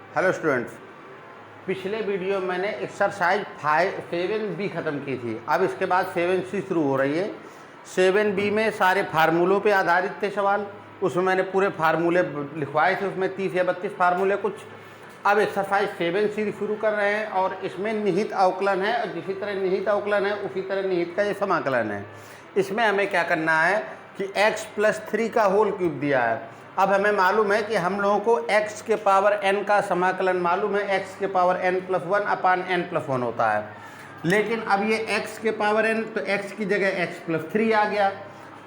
Hello students, पिछले video में मैंने एक्सरसाइज 7B ख़त्म की थी। अब इसके बाद 7C शुरू हो रही है। 7B में सारे फार्मूलों पे आधारित थे सवाल। उसमें मैंने पूरे फार्मूले लिखवाए थे, उसमें 30 या 32 फार्मूले कुछ। अब एक्सरसाइज 7C शुरू कर रहे हैं और इसमें निहित अवकलन है, और जिसी तरह निहित अवकलन है उसी तरह निहित का ये समाकलन है। इसमें हमें क्या करना है कि x+3 का होल क्यूब दिया है। अब हमें मालूम है कि हम लोगों को x के पावर n का समाकलन मालूम है, x के पावर n+1 अपान n+1 होता है। लेकिन अब ये x के पावर n, तो x की जगह x+3 आ गया।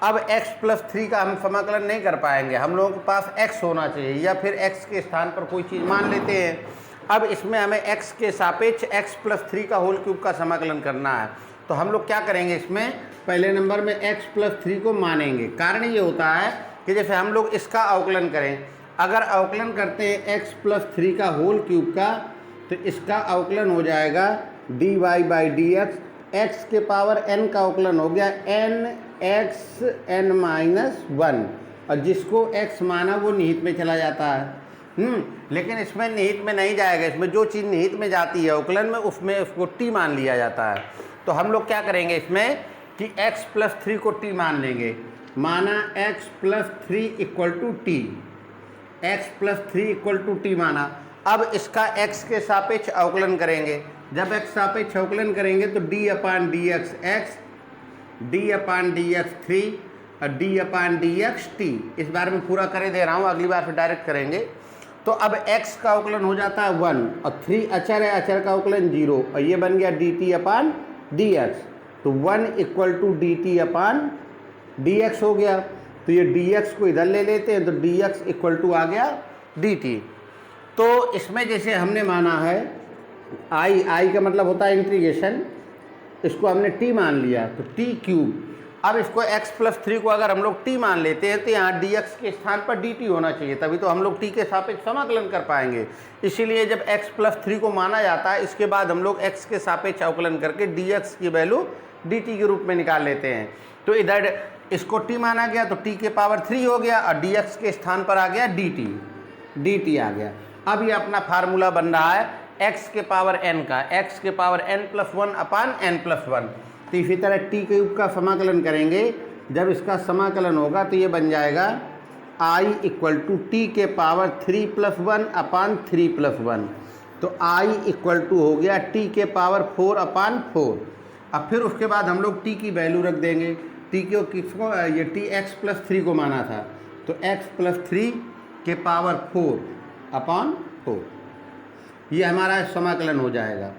अब x+3 का हम समाकलन नहीं कर पाएंगे, हम लोगों के पास x होना चाहिए, या फिर x के स्थान पर कोई चीज़ मान लेते हैं। अब इसमें हमें x के सापेक्ष x+3 का होल क्यूब का समाकलन करना है। तो हम लोग क्या करेंगे, इसमें पहले नंबर में x+3 को मानेंगे। कारण ये होता है कि जैसे हम लोग इसका अवकलन करें, अगर अवकलन करते हैं x+3 का होल क्यूब का, तो इसका अवकलन हो जाएगा dy/dx। x के पावर n का अवकलन हो गया nxn-1, और जिसको x माना वो निहित में चला जाता है। लेकिन इसमें निहित में नहीं जाएगा, इसमें जो चीज़ निहित में जाती है अवकलन में, उसमें उसको t मान लिया जाता है। तो हम लोग क्या करेंगे इसमें कि x+3 को t मान लेंगे। माना x+3 = t, x+3 = t माना। अब इसका x के सापेक्ष अवकलन करेंगे। जब x सापेक्ष अवकलन करेंगे तो d/dx x, d/dx 3 और d/dx t। इस बार में पूरा करे दे रहा हूँ, अगली बार फिर डायरेक्ट करेंगे। तो अब x का अवकलन हो जाता है 1, और 3 अचर है, अचर का अवकलन 0, और ये बन गया dt/dx। तो 1 = dt/dx हो गया। तो ये dx को इधर ले लेते हैं, तो dx = आ गया dt। तो इसमें जैसे हमने माना है i का मतलब होता है इंटीग्रेशन, इसको हमने t मान लिया तो t³। अब इसको x+3 को अगर हम लोग t मान लेते हैं तो यहाँ dx के स्थान पर dt होना चाहिए, तभी तो हम लोग t के सापेक्ष समाकलन कर पाएंगे। इसीलिए जब x+3 को माना जाता है, इसके बाद हम लोग x के सापेक्ष अवकलन करके dx की वैल्यू dt के रूप में निकाल लेते हैं। तो इधर इसको t माना गया तो t के पावर 3 हो गया, और dx के स्थान पर आ गया dt आ गया। अब ये अपना फार्मूला बन रहा है x के पावर n का, x के पावर n+1 अपान n+1। तो इसी तरह t³ का समाकलन करेंगे। जब इसका समाकलन होगा तो ये बन जाएगा i = t के पावर 3+1 अपान 3+1। तो i = हो गया t के पावर 4 अपान 4। अब फिर उसके बाद हम लोग t की वैल्यू रख देंगे। t को किसको, ये t x+3 को माना था, तो x+3 के पावर 4 अपान 4, ये हमारा समाकलन हो जाएगा।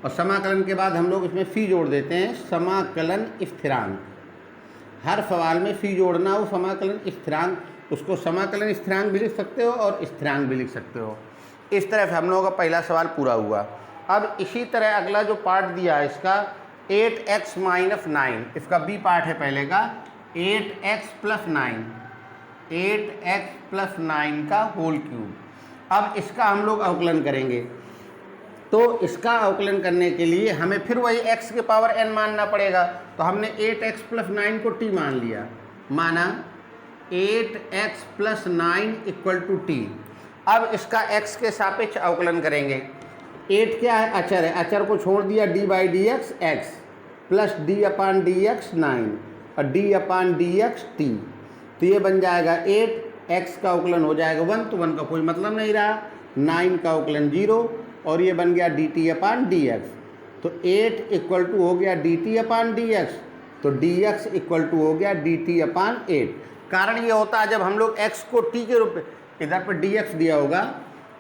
और समाकलन के बाद हम लोग इसमें फ़ी जोड़ देते हैं, समाकलन स्थिरांक। हर सवाल में फ़ी जोड़ना हो, समाकलन स्थिरांक, उसको समाकलन स्थिरांक भी लिख सकते हो और स्थिरांक भी लिख सकते हो। इस तरह से हम लोगों का पहला सवाल पूरा हुआ। अब इसी तरह अगला जो पार्ट दिया है इसका 8x-9, इसका बी पार्ट है पहले का 8x+9, 8x+9 का होल क्यूब। अब इसका हम लोग अवकलन करेंगे। तो इसका अवकलन करने के लिए हमें फिर वही x के पावर n मानना पड़ेगा। तो हमने 8x+9 को t मान लिया, माना 8x+9 = t। अब इसका x के सापेक्ष अवकलन करेंगे। 8 क्या है, अचर है, अचर को छोड़ दिया, d/dx x प्लस d/dx 9 और d/dx t। तो ये बन जाएगा 8, x का अवकलन हो जाएगा 1, तो 1 का कोई मतलब नहीं रहा, 9 का अवकलन 0, और ये बन गया dt/dx। तो 8 = हो गया dt/dx, तो dx = हो गया dt/8। कारण ये होता है जब हम लोग x को t के रूप में, इधर पर dx दिया होगा,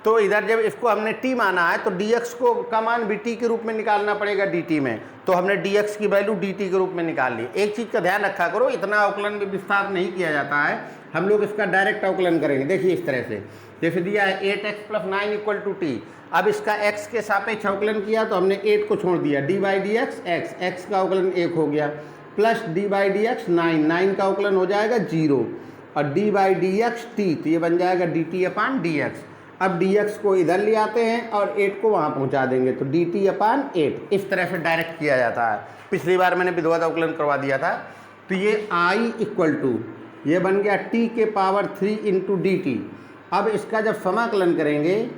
तो इधर जब इसको हमने t माना है तो dx को का मान भी t के रूप में निकालना पड़ेगा dt में। तो हमने dx की वैल्यू dt के रूप में निकाल ली। एक चीज़ का ध्यान रखा करो, इतना अवकलन भी विस्तार नहीं किया जाता है, हम लोग इसका डायरेक्ट अवकलन करेंगे। देखिए इस तरह से, जैसे दिया है 8x+9 = t। अब इसका x के सापेक्ष अवकलन किया तो हमने 8 को छोड़ दिया, d/dx x, x का अवकलन 1 हो गया, प्लस d/dx 9, 9 का अवकलन हो जाएगा 0, और d/dx t, तो ये बन जाएगा dt/dx। अब dx को इधर ले आते हैं और 8 को वहाँ पहुँचा देंगे, तो dt/8। इस तरह से डायरेक्ट किया जाता है। पिछली बार मैंने विधवा अवकलन करवा दिया था। तो ये i = ये बन गया t के पावर 3 × dt। अब इसका जब समाकलन करेंगे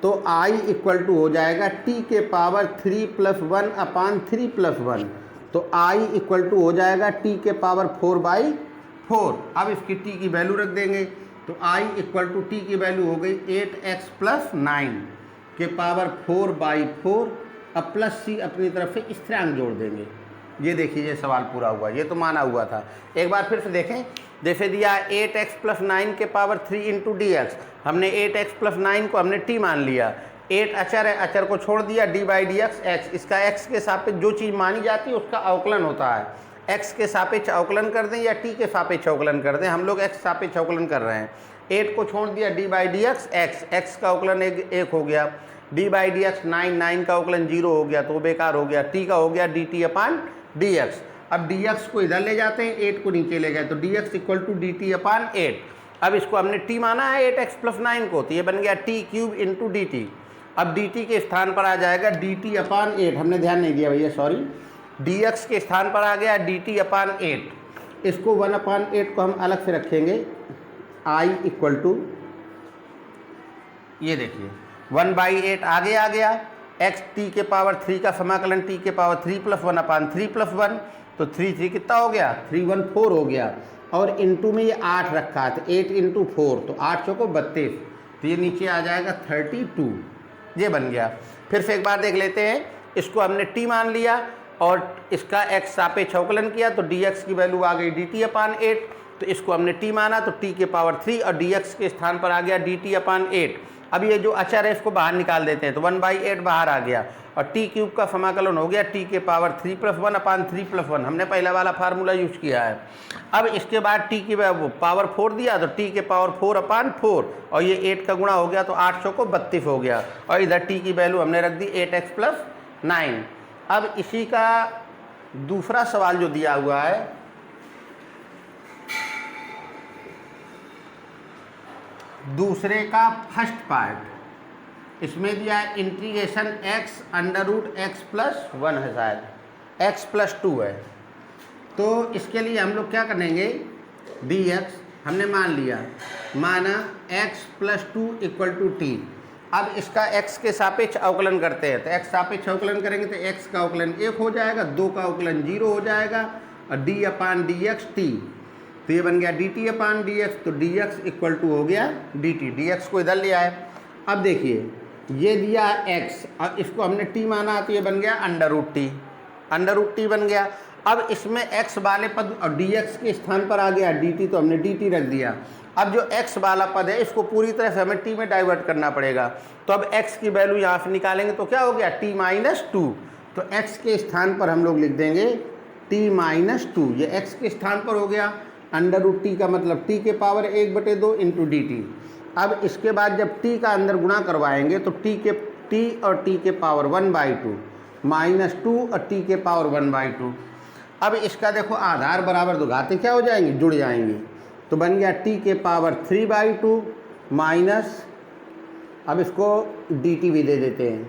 तो I इक्वल टू हो जाएगा t के पावर 3 + 1 अपान 3 + 1। तो I इक्वल टू हो जाएगा t के पावर 4/4। अब इसकी t की वैल्यू रख देंगे तो I इक्वल टू t की वैल्यू हो गई 8x + 9 के पावर 4/4। अब प्लस c अपनी तरफ से स्थिरांक जोड़ देंगे। ये देखिए ये सवाल पूरा हुआ, ये तो माना हुआ था। एक बार फिर से देखें, जैसे दिया 8x + 9 के पावर 3 × dx। हमने 8x + 9 को हमने t मान लिया। 8 अचर है, अचर को छोड़ दिया, d/dx x। इसका x के सापेक्ष जो चीज़ मानी जाती है उसका अवकलन होता है। x के सापेक्ष अवकलन कर दें या t के सापेक्ष अवकलन कर दें, हम लोग x सापेक्ष अवकलन कर रहे हैं। 8 को छोड़ दिया, d/dx x। x का अवकलन एक हो गया, d/dx 9 का अवकलन 0 हो गया तो बेकार हो गया। t का हो गया dt/dx। अब dx को इधर ले जाते हैं, 8 को नीचे ले गए तो dx इक्वल टू dt/8। अब इसको हमने t माना है 8x + 9 को, तो ये बन गया t³ × dt। अब dt के स्थान पर आ जाएगा dt/8। हमने ध्यान नहीं दिया भैया, सॉरी। dx के स्थान पर आ गया dt/8। इसको 1/8 को हम अलग से रखेंगे। I इक्वल टू, ये देखिए 1/8 आगे आ गया, x t के पावर 3 का समाकलन t के पावर 3 + 1 अपान 3 + 1। तो 3 कितना हो गया, 3 1 4 हो गया। और इंटू में ये 8 रखा है तो 8 × 4 तो 8 चौको 32। तो ये नीचे आ जाएगा 32। ये बन गया। फिर से एक बार देख लेते हैं, इसको हमने t मान लिया और इसका x सापेक्ष अवकलन किया तो dx की वैल्यू आ गई dt/8। तो इसको हमने t माना तो t के पावर 3 और dx के स्थान पर आ गया dt/8। अब ये जो अचर है इसको बाहर निकाल देते हैं तो 1/8 बाहर आ गया और t³ का समाकलन हो गया t के पावर 3 + 1 अपान 3 + 1। हमने पहला वाला फार्मूला यूज किया है। अब इसके बाद t की पावर 4 दिया तो t के पावर 4/4 और ये 8 का गुणा हो गया तो 8 चौको 32 हो गया और इधर t की वैल्यू हमने रख दी 8x + 9। अब इसी का दूसरा सवाल जो दिया हुआ है, दूसरे का फर्स्ट पार्ट, इसमें दिया है इंटीग्रेशन x √x + 1 है, शायद x + 2 है। तो इसके लिए हम लोग क्या करेंगे, dx हमने मान लिया, माना x + 2 = t। अब इसका x के सापेक्ष अवकलन करते हैं तो x सापेक्ष अवकलन करेंगे तो x का अवकलन 1 हो जाएगा, 2 का अवकलन 0 हो जाएगा और d/dx t। तो ये बन गया dt/dx। तो dx इक्वल टू हो गया dt। dx को इधर ले आए। अब देखिए ये दिया x और इसको हमने t माना तो ये बन गया √t बन गया। अब इसमें x वाले पद और dx के स्थान पर आ गया dt तो हमने dt रख दिया। अब जो x वाला पद है इसको पूरी तरह से हमें t में डाइवर्ट करना पड़ेगा। तो अब x की वैल्यू यहाँ से निकालेंगे तो क्या हो गया t-2। तो x के स्थान पर हम लोग लिख देंगे t-2। ये x के स्थान पर हो गया, √t का मतलब t के पावर 1/2 × dt। अब इसके बाद जब t का अंदर गुणा करवाएंगे तो t और t के पावर 1/2 -2 और t के पावर 1/2। अब इसका देखो आधार बराबर दो घातें क्या हो जाएंगी, जुड़ जाएंगी। तो बन गया t के पावर 3/2 माइनस, अब इसको dt भी दे देते हैं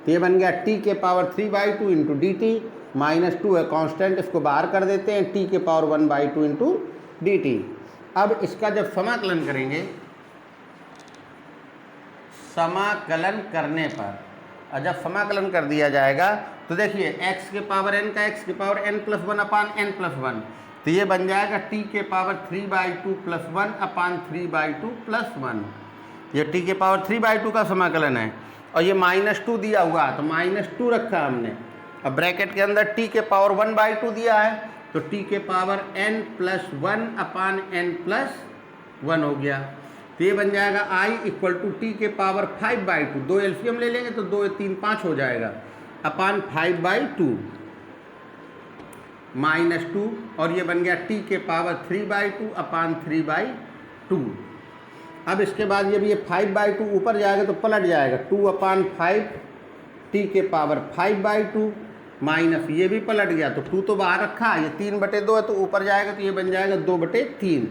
तो ये बन गया t के पावर 3/2 × dt -2 है कांस्टेंट, इसको बाहर कर देते हैं t के पावर 1/2 × dt। अब इसका जब समाकलन करेंगे, समाकलन करने पर और जब समाकलन कर दिया जाएगा तो देखिए x के पावर n का x के पावर n + 1 अपान n + 1। तो ये बन जाएगा t के पावर 3/2 + 1 अपान 3/2 + 1। ये t के पावर 3/2 का समाकलन है और ये -2 दिया हुआ तो -2 रखा हमने। अब ब्रैकेट के अंदर t के पावर 1/2 दिया है तो t के पावर n + 1 अपान n + 1 हो गया। तो ये बन जाएगा I इक्वल टू t के पावर 5/2। 2 एलसीएम ले लेंगे तो 2 3 5 हो जाएगा अपान 5/2 -2 और ये बन गया t के पावर 3/2 अपान 3/2। अब इसके बाद जब ये 5/2 ऊपर जाएगा तो पलट जाएगा 2/5 t के पावर 5/2 माइनस ये भी पलट गया तो 2 तो बाहर रखा, ये 3/2 है तो ऊपर जाएगा तो ये बन जाएगा 2/3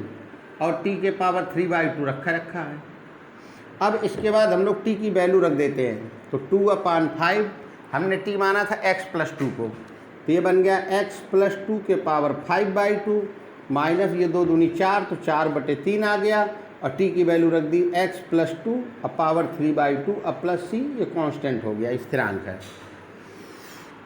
और t के पावर 3/2 रखा है। अब इसके बाद हम लोग t की वैल्यू रख देते हैं तो 2/5 हमने t माना था x + 2 को, तो ये बन गया x + 2 के पावर 5/2 माइनस ये 2 दूनी 4 तो 4/3 आ गया और टी की वैल्यू रख दी x प्लस 2 और पावर 3/2 और प्लस c, ये कांस्टेंट हो गया, स्थिरांक है।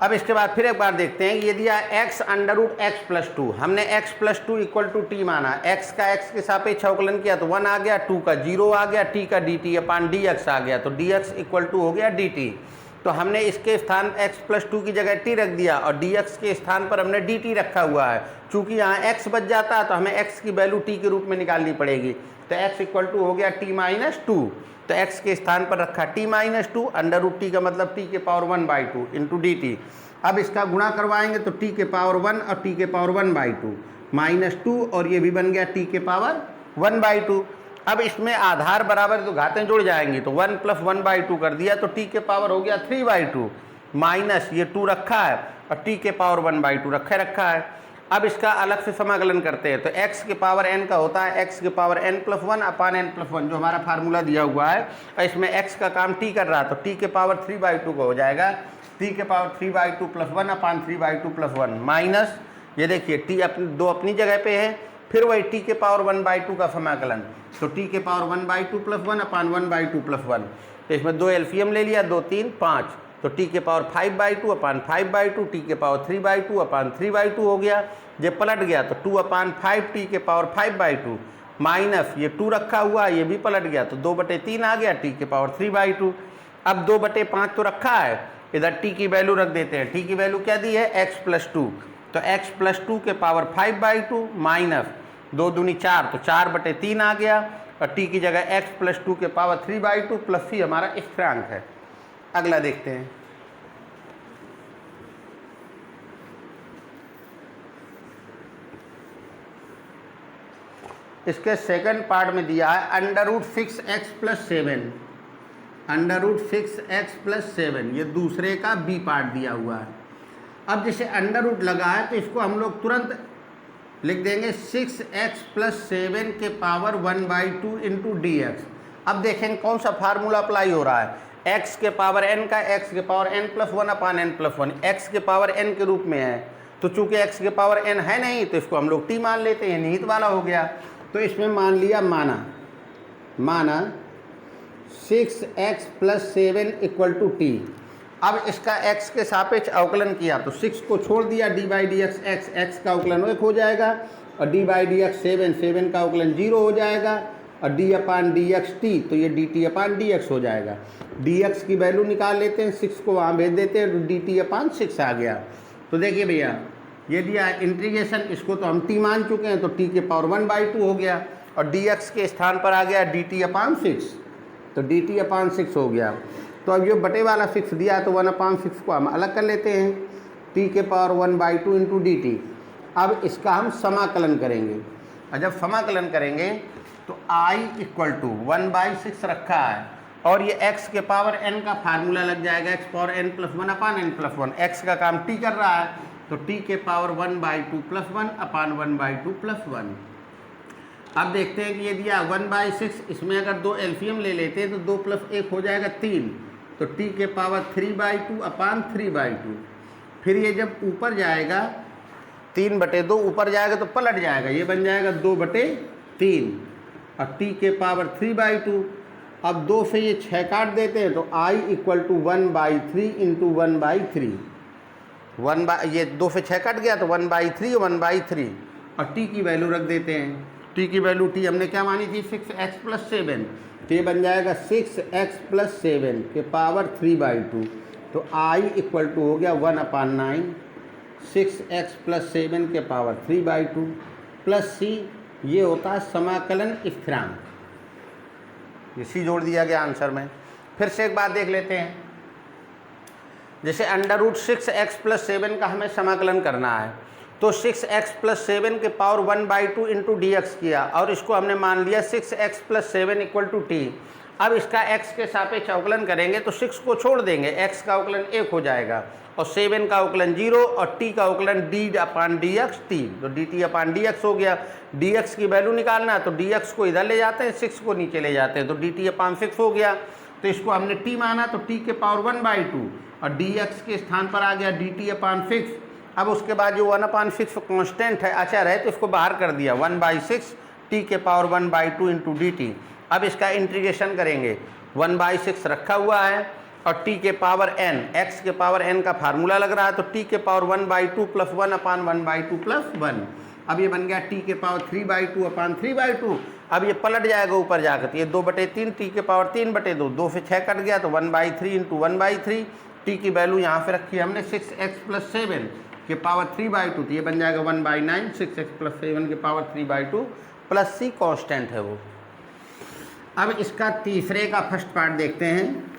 अब इसके बाद फिर एक बार देखते हैं, ये दिया x under root x plus 2, हमने x प्लस 2 इक्वल टू टी माना, x का x के सापेक्ष अवकलन किया तो 1 आ गया, 2 का 0 आ गया, t का dt अपान dx आ गया, तो dx इक्वल टू हो गया dt। तो हमने इसके स्थान x प्लस 2 की जगह t रख दिया और dx के स्थान पर हमने dt रखा हुआ है। चूंकि यहाँ x बच जाता है तो हमें x की वैल्यू t के रूप में निकालनी पड़ेगी, तो x इक्वल टू हो गया t माइनस 2, तो x के स्थान पर रखा t minus 2, under root t का मतलब t के पावर 1/2 इंटू dt। अब इसका गुणा करवाएंगे तो t के पावर 1 और t के पावर 1/2 माइनस 2, और ये भी बन गया t के पावर 1/2। अब इसमें आधार बराबर तो घातें जुड़ जाएंगी, तो 1 प्लस 1/2 कर दिया तो t के पावर हो गया 3/2 माइनस ये 2 रखा है और t के पावर 1/2 रखा है। अब इसका अलग से समाकलन करते हैं, तो x के पावर n का होता है x के पावर n प्लस 1 अपान n प्लस 1, जो हमारा फार्मूला दिया हुआ है, और इसमें x का काम t कर रहा है तो t के पावर 3/2 का हो जाएगा t के पावर 3/2 प्लस 1 अपान 3/2 प्लस 1 माइनस, ये देखिए t अपनी जगह पे है, फिर वही t के पावर 1/2 का समाकलन, तो t के पावर 1/2 प्लस 1 अपान 1/2 प्लस 1, तो इसमें 2 एलसीएम ले लिया, 2 3 5, तो t के पावर 5/2 अपान 5/2, t के पावर 3/2 अपान 3/2 हो गया, ये पलट गया तो 2 अपान 5 t के पावर 5/2 माइनस ये 2 रखा हुआ, ये भी पलट गया तो 2/3 आ गया t के पावर 3/2। अब 2/5 तो रखा है, इधर t की वैल्यू रख देते हैं, t की वैल्यू क्या दी है x प्लस 2, तो x प्लस 2 के पावर 5/2 माइनस 2 दूनी 4, तो 4/3 आ गया, और t की जगह x प्लस 2 के पावर 3/2 प्लस c हमारा स्थिरांक है। अगला देखते हैं, इसके सेकंड पार्ट में दिया है under root 6x plus 7, under root 6x plus 7, ये दूसरे का बी पार्ट दिया हुआ है। अब जैसे अंडर रूट लगा है तो इसको हम लोग तुरंत लिख देंगे 6x प्लस 7 के पावर 1/2 इंटू डी एक्स। अब देखेंगे कौन सा फार्मूला अप्लाई हो रहा है, x के पावर n का x के पावर n प्लस 1 अपान n प्लस 1, x के पावर n के रूप में है, तो चूंकि x के पावर n है नहीं तो इसको हम लोग t मान लेते हैं, निहित वाला हो गया। तो इसमें मान लिया माना 6x plus 7 equal to t. अब इसका x के सापेक्ष अवकलन किया तो 6 को छोड़ दिया, d/dx x का अवकलन 1 हो जाएगा, और d/dx 7 का अवकलन 0 हो जाएगा, और d अपान dx t, तो ये dt अपान dx हो जाएगा। dx की वैल्यू निकाल लेते हैं, 6 को वहाँ भेज देते हैं, तो dt अपान 6 आ गया। तो देखिए भैया ये दिया इंटीग्रेशन, इसको तो हम t मान चुके हैं, तो t के पावर 1/2 हो गया, और dx के स्थान पर आ गया dt अपान 6, तो dt अपान 6 हो गया। तो अब ये बटे वाला 6 दिया तो 1/6 को हम अलग कर लेते हैं, t के पावर 1/2 इंटू dt। अब इसका हम समाकलन करेंगे, और जब समाकलन करेंगे तो i इक्वल टू 1/6 रखा है, और ये x के पावर n का फार्मूला लग जाएगा, x पावर n प्लस 1 अपान n प्लस 1, x का काम t कर रहा है, तो t के पावर 1/2 प्लस 1 अपान 1/2 प्लस 1। अब देखते हैं कि ये दिया 1/6, इसमें अगर 2 एलसीएम ले लेते हैं तो 2 प्लस 1 हो जाएगा 3, तो t के पावर 3/2 अपान 3/2। फिर ये जब ऊपर जाएगा 3/2 ऊपर जाएगा तो पलट जाएगा, ये बन जाएगा 2/3, और t के पावर 3/2। अब 2 से ये 6 काट देते हैं तो i इक्वल टू 1/3 इंटू 1/3, ये 2 से 6 कट गया तो 1/3 1/3, और t की वैल्यू रख देते हैं, t की वैल्यू t हमने क्या मानी थी 6x प्लस 7, तो ये बन जाएगा 6x प्लस 7 के पावर 3/2, तो i इक्वल टू हो गया 1/9, 6x प्लस 7 के पावर 3/2 प्लस c, ये होता है समाकलन स्थिरांक, ये c जोड़ दिया गया आंसर में। फिर से एक बात देख लेते हैं, जैसे अंडर रूट 6x प्लस 7 का हमें समाकलन करना है, तो 6x प्लस 7 के पावर 1/2 इंटू डी एक्स किया, और इसको हमने मान लिया 6x plus 7 equal to t. अब इसका x के सापेक्ष अवकलन करेंगे तो 6 को छोड़ देंगे, x का अवकलन 1 हो जाएगा, और 7 का अवकलन 0, और t का अवकलन d अपान डी एक्स t, तो dt अपान डी एक्स हो गया। dx की वैल्यू निकालना है तो dx को इधर ले जाते हैं, 6 को नीचे ले जाते हैं, तो dt अपान 6 हो गया। तो इसको हमने t माना तो t के पावर 1/2, और dx के स्थान पर आ गया dt अपान 6। अब उसके बाद जो 1/6 कांस्टेंट है, अचर है, तो इसको बाहर कर दिया, 1/6 t टी के पावर 1/2 इंटू डी टी। अब इसका इंटीग्रेशन करेंगे, 1/6 रखा हुआ है और टी के पावर n, x के पावर n का फार्मूला लग रहा है, तो टी के पावर 1/2 प्लस 1/1/2 प्लस 1। अब ये बन गया टी के पावर 3/2 अपान 3/2। अब ये पलट जाएगा ऊपर जाकर, तो ये 2/3 टी के पावर 3/2, 2 से 6 कट गया तो 1/3 इंटू 1/3। टी की वैल्यू यहाँ पे रखी है हमने 6x प्लस 7 के पावर 3/2, तो ये बन जाएगा 1/9, 6x प्लस 7 के पावर 3/2 प्लस c कांस्टेंट है वो। अब इसका तीसरे का फर्स्ट पार्ट देखते हैं।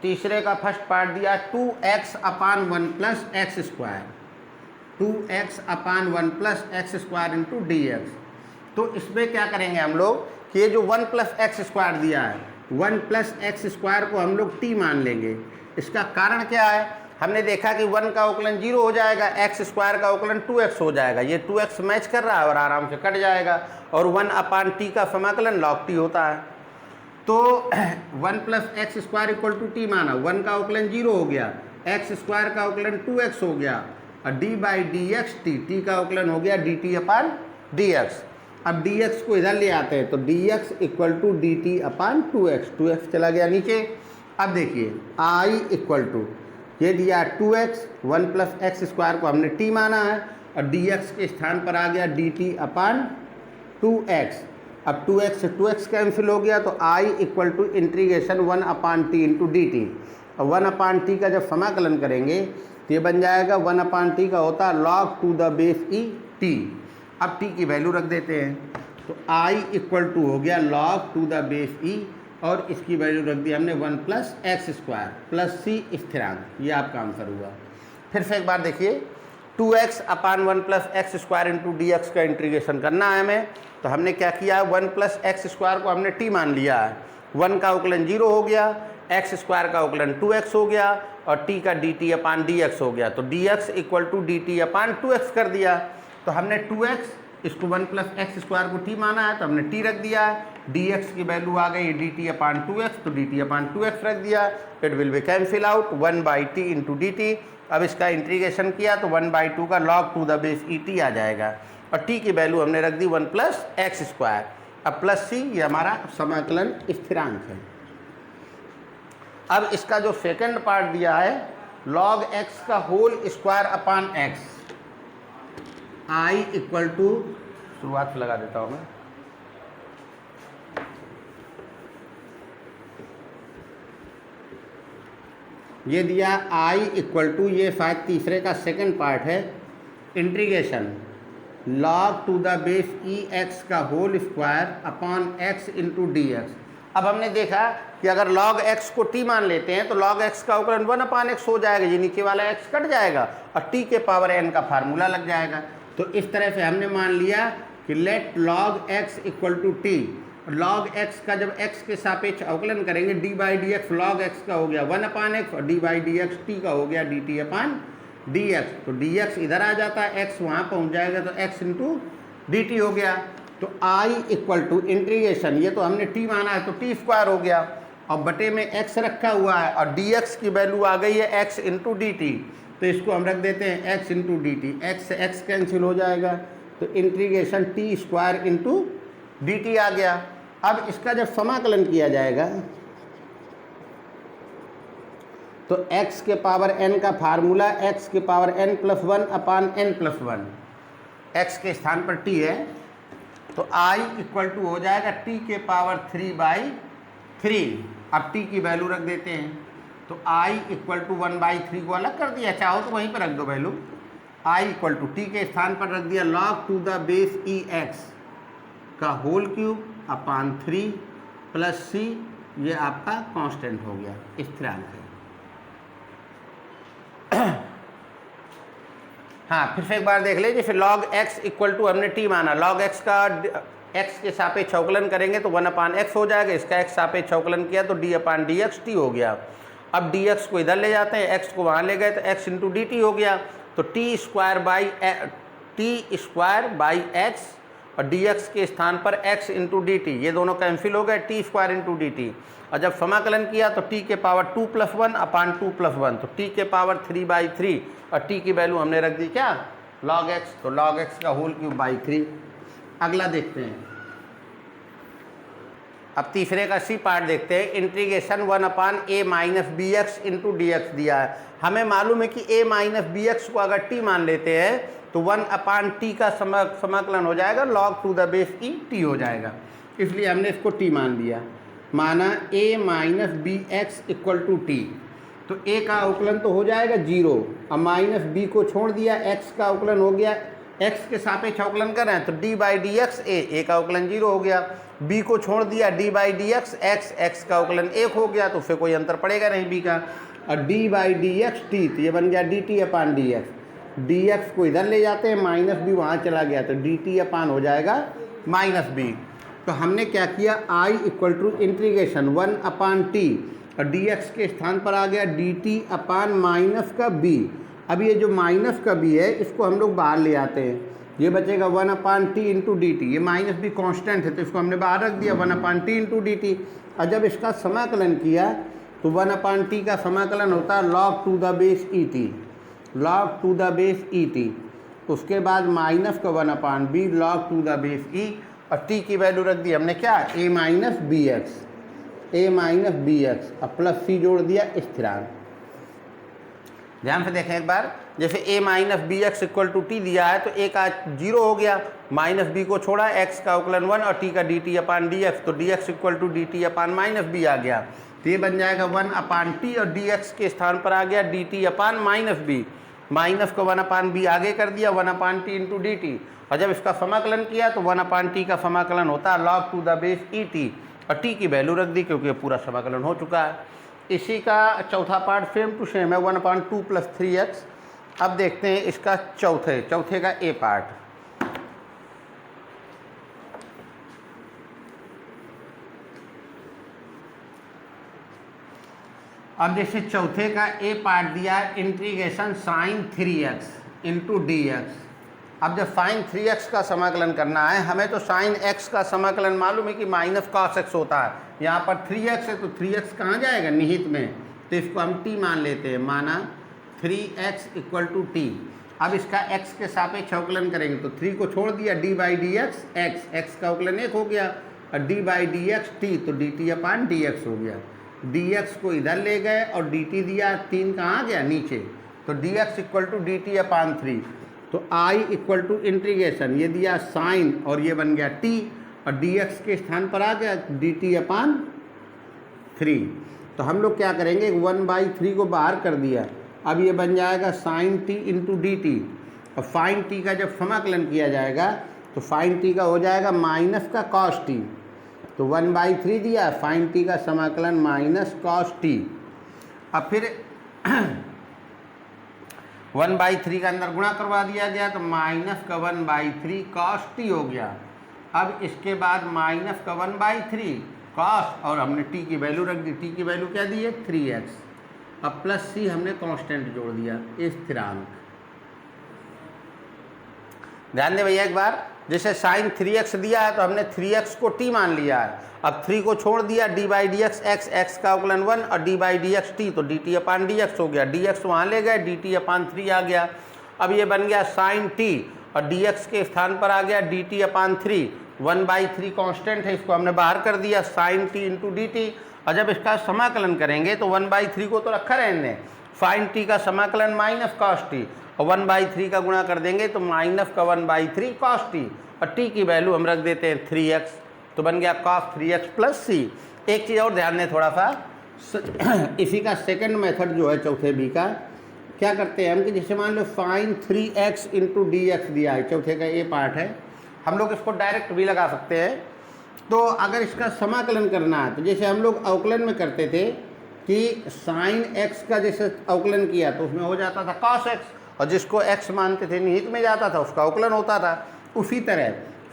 तीसरे का फर्स्ट पार्ट दिया 2x अपान 1 प्लस एक्स स्क्वायर, 2x अपान 1 plus x square into d x. तो इसमें क्या करेंगे हम लोग कि ये जो 1 प्लस एक्स स्क्वायर दिया है, 1 प्लस एक्स स्क्वायर को हम लोग t मान लेंगे। इसका कारण क्या है, हमने देखा कि 1 का अवकलन 0 हो जाएगा, एक्स स्क्वायर का अवकलन 2x हो जाएगा, ये 2x मैच कर रहा है और आराम से कट जाएगा, और 1 अपान टी का समाकलन log t होता है। तो 1 plus x square equal to t माना, 1 का अवकलन 0 हो गया, एक्स स्क्वायर का अवकलन 2x हो गया, और d by d x t का अवकलन हो गया d t upon d x. अब डी एक्स को इधर ले आते हैं, तो d x equal to d t upon 2x चला गया नीचे। अब देखिए आई इक्वल टू, ये दिया 2x, 1 प्लस एक्स स्क्वायर को हमने t माना है, और dx के स्थान पर आ गया dt अपान 2x। अब 2x से 2x कैंसिल हो गया, तो i equal to integration 1 upon t into d t. और 1 अपान टी का जब समाकलन करेंगे तो ये बन जाएगा 1 अपान टी का होता है log to the base e t. अब t की वैल्यू रख देते हैं, तो i इक्वल टू हो गया log टू द बेस ई, और इसकी वैल्यू रख दी हमने 1 प्लस एक्स स्क्वायर प्लस सी स्थिरांक। ये आपका आंसर हुआ। फिर से एक बार देखिए, 2x अपान 1 plus x square into d x का इंटीग्रेशन करना है हमें, तो हमने क्या किया, 1 प्लस एक्स स्क्वायर को हमने t मान लिया है, 1 का अवकलन 0 हो गया, एक्स स्क्वायर का अवकलन 2x हो गया, और t का d t upon d x हो गया, तो d x equal to d t upon 2x कर दिया। तो हमने 2x, इसको 1 प्लस एक्स स्क्वायर को t माना है, तो हमने t रख दिया है, dx की वैल्यू आ गई डी टी अपान 2x, तो डी टी अपान 2x रख दिया, it will be cancel out 1/t into d t. अब इसका इंटीग्रेशन किया तो 1/2 का log to the base e t आ जाएगा, और t की वैल्यू हमने रख दी 1 प्लस एक्स स्क्वायर। अब प्लस c, ये हमारा समाकलन स्थिरांक है। अब इसका जो सेकंड पार्ट दिया है log x का whole square upon x, i equal to, शुरुआत से लगा देता हूँ मैं, ये दिया i इक्वल टू, ये शायद तीसरे का सेकंड पार्ट है, integration log to the base e x का whole square upon x into d x. अब हमने देखा कि अगर log x को t मान लेते हैं तो log x का अवकलन 1 अपान x हो जाएगा, ये नीचे वाला x कट जाएगा और t के पावर n का फार्मूला लग जाएगा। तो इस तरह से हमने मान लिया कि let log x equal to t, log x का जब x के सापेक्ष अवकलन करेंगे d by d x, log x का हो गया 1 अपान x, और d by d x t का हो गया dt अपान डी एक्स। तो dx इधर आ जाता है, x वहाँ पहुँच जाएगा, तो x इंटू डी टी हो गया। तो i इक्वल टू इंटीग्रेशन, ये तो हमने t माना है तो t स्क्वायर हो गया, और बटे में x रखा हुआ है, और dx की वैल्यू आ गई है x इंटू डी टी, तो इसको हम रख देते हैं x into d t, x से x कैंसिल हो जाएगा, तो integration t square into d t आ गया। अब इसका जब समाकलन किया जाएगा तो x के पावर n का फार्मूला x के पावर n प्लस 1 अपान n प्लस 1, x के स्थान पर t है, तो i इक्वल टू हो जाएगा t के पावर 3/3। अब t की वैल्यू रख देते हैं, तो i इक्वल टू 1/3 को अलग कर दिया, चाहो तो वहीं पर रख दो value, i equal to t के स्थान पर रख दिया log to the base e x का whole cube upon 3 plus c, ये आपका कांस्टेंट हो गया, स्थिरांक है। हाँ, फिर से एक बार देख लीजिए, फिर log x इक्वल टू हमने t माना, log x का x के सापेक्ष अवकलन करेंगे तो 1 अपान x हो जाएगा, इसका x सापेक्ष अवकलन किया तो d अपान डी एक्स टी हो गया। अब dx को इधर ले जाते हैं, x को वहाँ ले गए तो x इंटू डी टी हो गया, तो t स्क्वायर बाई x, और dx के स्थान पर x इंटू डी टी, ये दोनों कैंसिल हो गए, t square into d t, और जब समाकलन किया तो t के पावर 2 प्लस 1 अपान 2 प्लस 1, तो t के पावर 3/3, और t की वैल्यू हमने रख दी क्या, log x, तो log x का होल क्यूब बाई 3। अगला देखते हैं, अब तीसरे का सी पार्ट देखते हैं। Integration 1/a minus b x into d x दिया है। हमें मालूम है कि a माइनस बी एक्स को अगर t मान लेते हैं तो 1/t का समाकलन हो जाएगा log to the base e t हो जाएगा, इसलिए हमने इसको t मान लिया। माना a minus b x equal to t, तो a का अवकलन तो हो जाएगा 0, अब माइनस b को छोड़ दिया, x का अवकलन हो गया, x के सापेक्ष अवकलन कर रहे हैं तो d by d x a का अवकलन 0 हो गया, b को छोड़ दिया d by d x x का अवकलन 1 हो गया, तो फिर कोई अंतर पड़ेगा नहीं b का, और d by d x T, तो ये बन गया d t upon d x. D x को इधर ले जाते हैं, माइनस b वहाँ चला गया तो डी टी अपान हो जाएगा माइनस b। तो हमने क्या किया, i equal to integration 1/t और dx के स्थान पर आ गया dt अपान माइनस का b। अब ये जो माइनस का b है इसको हम लोग बाहर ले आते हैं, ये बचेगा 1/t इंटू डी टी, ये माइनस b कांस्टेंट है तो इसको हमने बाहर रख दिया 1/t इंटू डी टी। और जब इसका समाकलन किया तो 1/t का समाकलन होता है log to the base e t, log to the base e t, उसके बाद माइनस का 1/b log to the base e, और t की वैल्यू रख दी हमने क्या, a minus b x, a minus b x, अब प्लस c जोड़ दिया स्थिरांक। ध्यान से देखें एक बार, जैसे a minus b x equal to t दिया है तो a का 0 हो गया, माइनस b को छोड़ा, x का अवकलन 1 और t का dt अपान डी एक्स, तो dx equal to dt upon minus b आ गया, तो ये बन जाएगा 1/t और dx के स्थान पर आ गया dt upon minus b, minus को 1/b आगे कर दिया 1/t इंटू डी टी, और जब इसका समाकलन किया तो 1/t का समाकलन होता है log to the base e t, और t की वैल्यू रख दी क्योंकि पूरा समाकलन हो चुका है। इसी का चौथा पार्ट सेम टू सेम है 1/2 प्लस 3x। अब देखते हैं इसका चौथे का a पार्ट। अब जैसे चौथे का a पार्ट दिया है integration sine 3x into d x. अब जब साइन 3x का समाकलन करना है, हमें तो साइन x का समाकलन मालूम है कि माइनस cos x होता है, यहाँ पर 3x है तो 3x कहाँ जाएगा, निहित में, तो इसको हम t मान लेते हैं, माना 3x इक्वल टू टी। अब इसका x के सापेक्ष अवकलन करेंगे तो 3 को छोड़ दिया d by d x x का अवकलन 1 हो गया, और d by d x T, तो dt अपान डी एक्स हो गया, dx को इधर ले गए और dt दिया, 3 कहाँ गया नीचे, तो dx इक्वल टू dt अपान 3, तो i इक्वल टू इंटीग्रेशन ये दिया साइन और ये बन गया t, और dx के स्थान पर आ गया dt अपान 3। तो हम लोग क्या करेंगे, 1/3 को बाहर कर दिया, अब ये बन जाएगा sine t into d t, और फाइन t का जब समाकलन किया जाएगा तो फाइन t का हो जाएगा माइनस का cos t, तो 1/3 दिया, फाइन t का समाकलन माइनस cos t। अब फिर 1/3 का अंदर गुणा करवा दिया गया तो माइनस का 1/3 cos t हो गया। अब इसके बाद माइनस का 1/3 cos, और हमने t की वैल्यू रख दी, t की वैल्यू क्या दी है 3x, अब प्लस c हमने कांस्टेंट जोड़ दिया स्थिरांक। ध्यान दे भैया एक बार, जैसे साइन 3x दिया है तो हमने 3x को t मान लिया है, अब 3 को छोड़ दिया d by d x x का अवकलन 1 और d by d x T, तो dt अपान डी एक्स हो गया, dx वहाँ ले गए dt अपान 3 आ गया। अब ये बन गया साइन t और dx के स्थान पर आ गया dt अपान 3, 1/3 कांस्टेंट है, इसको हमने बाहर कर दिया sine t into d t, और जब इसका समाकलन करेंगे तो 1/3 को तो रखा रहने, फाइन t का समाकलन माइनस cos t, और 1/3 का गुणा कर देंगे तो माइनस का 1/3 cos t, और t की वैल्यू हम रख देते हैं 3x, तो बन गया cos 3x प्लस c। एक चीज़ और ध्यान दें थोड़ा सा, इसी का सेकंड मेथड जो है चौथे बी का, क्या करते हैं हम कि जैसे मान लो sine 3x into d x दिया है, चौथे का ये पार्ट है, हम लोग इसको डायरेक्ट भी लगा सकते हैं। तो अगर इसका समाकलन करना है तो जैसे हम लोग अवकलन में करते थे कि साइन x का जैसे अवकलन किया तो उसमें हो जाता था cos x, और जिसको x मानते थे निहित में जाता था उसका अवकलन होता था। उसी तरह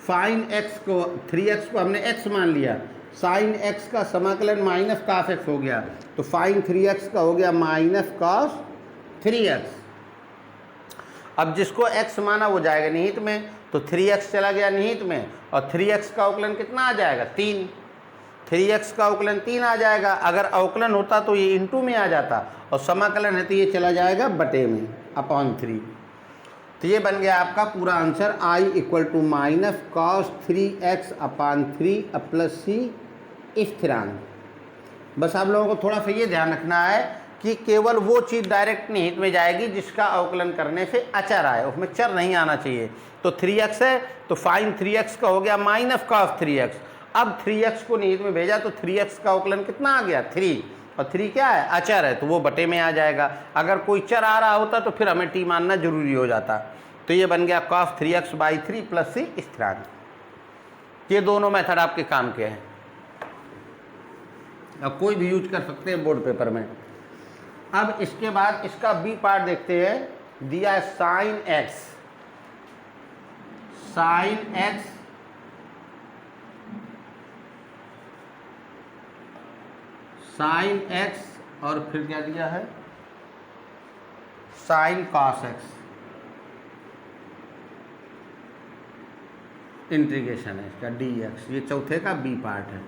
साइन x को 3x को हमने x मान लिया, साइन x का समाकलन माइनस cos x हो गया, तो साइन 3x का हो गया माइनस cos 3x। अब जिसको x माना वो जाएगा निहित में, तो 3x चला गया निहित में, और 3x का अवकलन कितना आ जाएगा 3, 3x का अवकलन 3 आ जाएगा। अगर अवकलन होता तो ये इंटू में आ जाता, और समाकलन है तो ये चला जाएगा बटे में अपॉन 3। तो ये बन गया आपका पूरा answer I equal to minus cos 3x upon 3 plus c स्थिरांक। बस आप लोगों को थोड़ा सा ये ध्यान रखना है कि केवल वो चीज़ डायरेक्ट निहित में जाएगी जिसका अवकलन करने से अचर आए, उसमें चर नहीं आना चाहिए। तो 3x है तो फाइन 3x का हो गया माइनस कॉस 3x। अब 3x को निहित में भेजा तो 3x का अवकलन कितना आ गया 3, और 3 क्या है अचर है तो वो बटे में आ जाएगा। अगर कोई चर आ रहा होता तो फिर हमें t मानना जरूरी हो जाता। तो ये बन गया कॉस 3x/3 प्लस c स्थिरांक। ये दोनों मेथड आपके काम के हैं, अब कोई भी यूज कर सकते हैं बोर्ड पेपर में। अब इसके बाद इसका बी पार्ट देखते हैं। दिया है साइन x और फिर क्या दिया है साइन कॉस x। इंटीग्रेशन है इसका dx, ये चौथे का बी पार्ट है।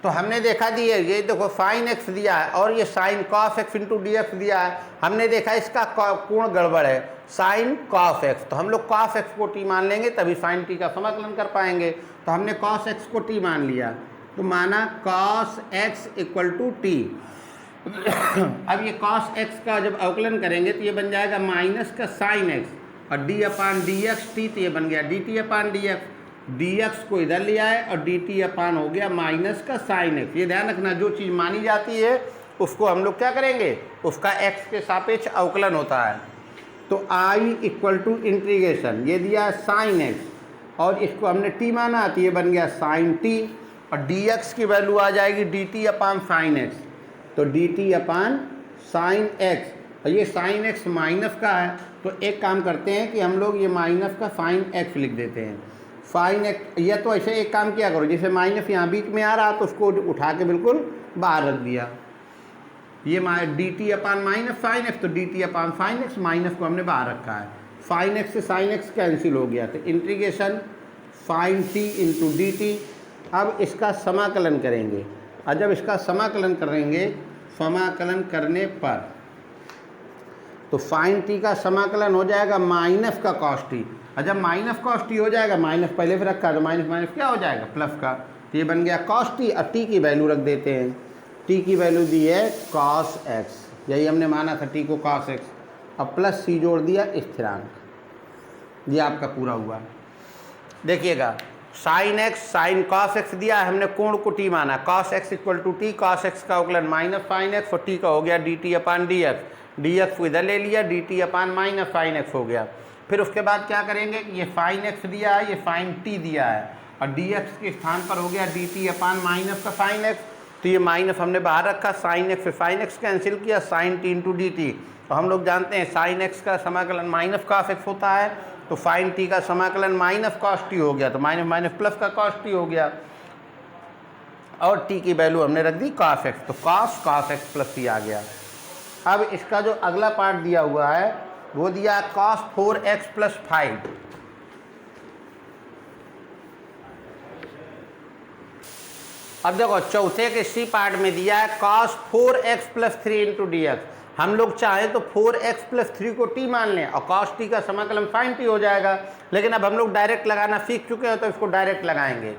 तो हमने देखा दिया ये देखो साइन x दिया है और ये sine cos x into d x दिया है। हमने देखा इसका कोण गड़बड़ है साइन कॉस x, तो हम लोग कॉस x को t मान लेंगे तभी साइन t का समाकलन कर पाएंगे। तो हमने कॉस x को t मान लिया, तो माना cos x equal to t. अब ये कॉस x का जब अवकलन करेंगे तो ये बन जाएगा माइनस का साइन x और d अपान डी एक्स टी, तो ये बन गया d t upon d x. dx को इधर लिया है और dt अपान हो गया माइनस का साइन x। ये ध्यान रखना जो चीज़ मानी जाती है उसको हम लोग क्या करेंगे, उसका x के सापेक्ष अवकलन होता है। तो I इक्वल टू इंटीग्रेशन, ये दिया है साइन x और इसको हमने t माना तो ये बन गया साइन t, और dx की वैल्यू आ जाएगी dt अपान साइन x, तो dt अपान साइन x। और ये साइन x माइनस का है तो एक काम करते हैं कि हम लोग ये माइनस का साइन x लिख देते हैं। साइन एक्स, या तो ऐसे एक काम किया करो जैसे माइनस यहाँ बीच में आ रहा तो उसको उठा के बिल्कुल बाहर रख दिया। ये d t upon minus sine x, तो d t upon sine x, minus को हमने बाहर रखा है। साइन एक्स से साइन एक्स कैंसिल हो गया, तो integration sine t into d t. अब इसका समाकलन करेंगे, और जब इसका समाकलन करेंगे समाकलन करने पर तो साइन टी का समाकलन हो जाएगा माइनस का कॉस टी, और जब माइनस कॉस टी हो जाएगा, माइनस पहले से रखा है तो माइनस माइनस क्या हो जाएगा प्लस का, तो ये बन गया कॉस टी। और टी की वैल्यू रख देते हैं, टी की वैल्यू दी है कॉस एक्स, यही हमने माना था टी को कॉस एक्स, और प्लस सी जोड़ दिया स्थिरांक। ये आपका पूरा हुआ। देखिएगा sine x sine cos x दिया है, हमने कोण को टी माना, cos x equal to t, cos x का अवकलन माइनस साइन एक्स और टी का हो गया d t upon d x, d x को इधर ले लिया, d t upon minus sine x हो गया। फिर उसके बाद क्या करेंगे कि ये साइन एक्स दिया है, ये साइन टी दिया है, और डी एक्स के स्थान पर हो गया डी टी अपान माइनस का साइन एक्स, तो ये माइनस हमने बाहर रखा, साइन एक्स से साइन एक्स कैंसिल किया, sine t into d t. तो हम लोग जानते हैं साइन एक्स का समाकलन माइनस कॉस एक्स होता है, तो साइन टी का समाकलन माइनस कॉस टी हो गया, तो माइनस माइनस प्लस का कॉस टी हो गया, और टी की वैल्यू हमने रख दी कॉस एक्स, तो कॉस एक्स प्लस टी आ गया। अब इसका जो अगला पार्ट दिया हुआ है वो दिया cos 4x प्लस 5। अब देखो चौथे के सी पार्ट में दिया है cos 4x plus 3 into d x. हम लोग चाहें तो 4x प्लस 3 को t मान लें और cos t का समाकलन sin t हो जाएगा, लेकिन अब हम लोग डायरेक्ट लगाना सीख चुके हैं तो इसको डायरेक्ट लगाएंगे।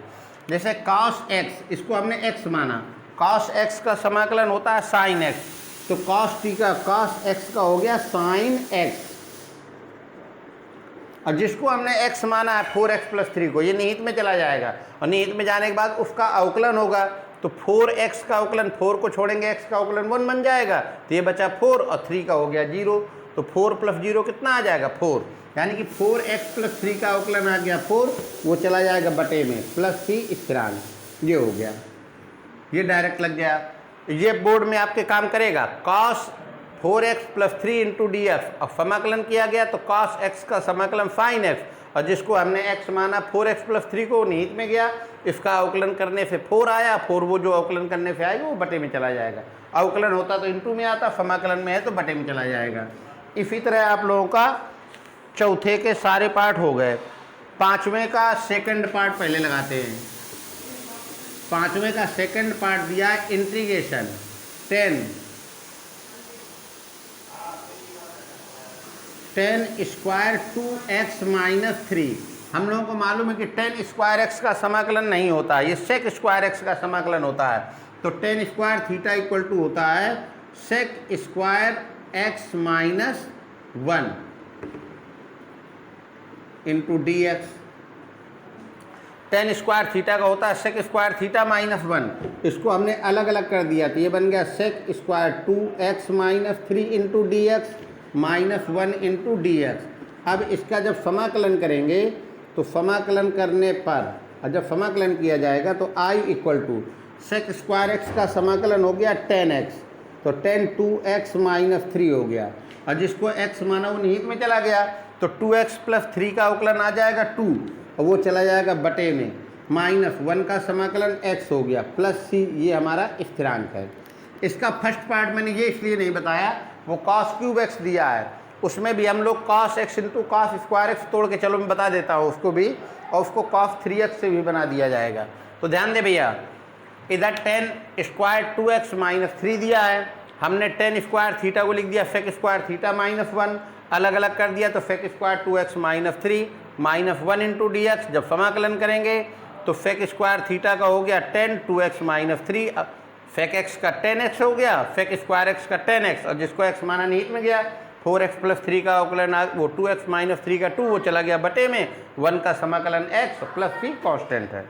जैसे cos x, इसको हमने x माना, cos x का समाकलन होता है sin x, तो cos t का cos x का हो गया sin x, और जिसको हमने x माना है 4x प्लस 3 को, ये निहित में चला जाएगा, और निहित में जाने के बाद उसका अवकलन होगा, तो 4x का अवकलन 4 को छोड़ेंगे x का अवकलन 1 बन जाएगा, तो ये बचा 4 और 3 का हो गया 0, तो 4 प्लस 0 कितना आ जाएगा 4, यानी कि 4x प्लस 3 का अवकलन आ गया 4, वो चला जाएगा बटे में प्लस c स्थिरांक, ये हो गया, ये डायरेक्ट लग गया। ये बोर्ड में आपके काम करेगा। cos 4x plus 3 into d x, अब समाकलन किया गया तो cos x का समाकलन sin x, और जिसको हमने x माना 4x प्लस 3 को निहित में गया, इसका अवकलन करने से 4 आया, 4 वो जो अवकलन करने से आएगा वो बटे में चला जाएगा। अवकलन होता तो इंटू में आता, समाकलन में है तो बटे में चला जाएगा। इसी तरह आप लोगों का चौथे के सारे पार्ट हो गए। पाँचवें का सेकंड पार्ट पहले लगाते हैं। पाँचवें का सेकंड पार्ट दिया है integration 10 ten square 2x minus 3। हम लोगों को मालूम है कि टेन स्क्वायर एक्स का समाकलन नहीं होता है, ये सेक स्क्वायर एक्स का समाकलन होता है। तो tan square theta equal to होता है sec square x minus 1 into d x. Tan square theta का होता है सेक स्क्वायर थीटा माइनस 1। इसको हमने अलग अलग कर दिया, तो ये बन गया sec square 2x minus 3 into d x minus 1 into d x. अब इसका जब समाकलन करेंगे तो समाकलन करने पर, और जब समाकलन किया जाएगा तो i equal to sec square x का समाकलन हो गया 10x, तो 10 2x माइनस 3 हो गया। और जिसको x माना वो निहित में चला गया, तो 2x प्लस 3 का अवकलन आ जाएगा 2, और वो चला जाएगा बटे में, माइनस 1 का समाकलन x हो गया प्लस c, ये हमारा स्थिरांक है। इसका फर्स्ट पार्ट मैंने ये इसलिए नहीं बताया, वो cos क्यूब x दिया है, उसमें भी हम लोग cos x into cos square x तोड़ के, चलो मैं बता देता हूँ उसको भी, और उसको cos 3x से भी बना दिया जाएगा। तो ध्यान दे भैया, इधर 10 स्क्वायर 2x माइनस 3 दिया है, हमने 10 स्क्वायर थीटा को लिख दिया सेक स्क्वायर थीटा माइनस 1, अलग अलग कर दिया, तो sec square 2x minus 3 minus 1 into d x. जब समाकलन करेंगे तो सेक स्क्वायर थीटा का हो गया 10 2x माइनस 3, सेक एक्स का 10x हो गया, सेक स्क्वायर एक्स का 10x, और जिसको x माना निहित में गया 4x प्लस 3 का अवकलन वो 2x माइनस 3 का 2, वो चला गया बटे में, 1 का समाकलन x प्लस c कांस्टेंट है।